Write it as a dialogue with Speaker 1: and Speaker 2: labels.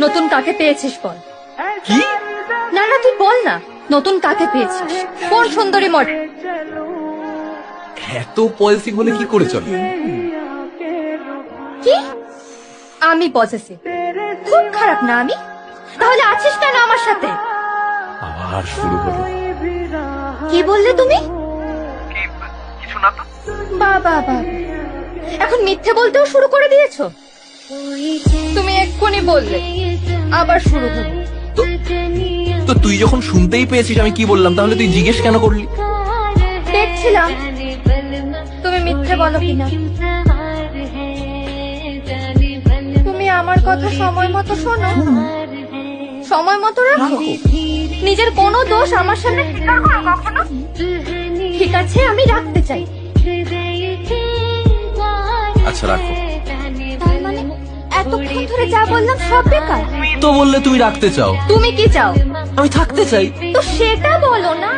Speaker 1: নতুন কাকে পেয়েছিস বল।
Speaker 2: কি?
Speaker 1: না না তুই বল না, নতুন কাকে পেয়েছিস? কোন সুন্দরী মডেল?
Speaker 2: এত পজিটিভ হলে কি করে চলে?
Speaker 1: কি? আমি পজেসিভ? খুব খারাপ না আমি? তাহলে আছিস কেন আমার সাথে?
Speaker 2: আবার শুরু হলো।
Speaker 1: কি বললে তুমি?
Speaker 2: কিছু না তো।
Speaker 1: বাবা বাবা, এখন মিথ্যে বলতেও শুরু করে দিয়েছো? তুমি এক্ষুনি বললে আবার শুরু হলো।
Speaker 2: তো তুই যখন শুনতেই পেয়েছিস আমি কি বললাম, তাহলে তুই জিজ্ঞেস কেন করলি?
Speaker 1: দেখছিলাম তুমি মিথ্যে বলো কিনা। তুমি আমার কথা সময় মতো শোনো, সময় মতো রাখো, নিজের কোনো দোষ আমার সামনে স্বীকার করো কখনো। ঠিক আছে, আমি রাখতে চাই।
Speaker 2: আচ্ছা রাখো।
Speaker 1: তার মানে এতক্ষণ ধরে যা বললাম সব বেকার?
Speaker 2: তো বললে তুমি রাখতে চাও,
Speaker 1: তুমি কি চাও?
Speaker 2: আমি থাকতে চাই।
Speaker 1: তো সেটা বলো না।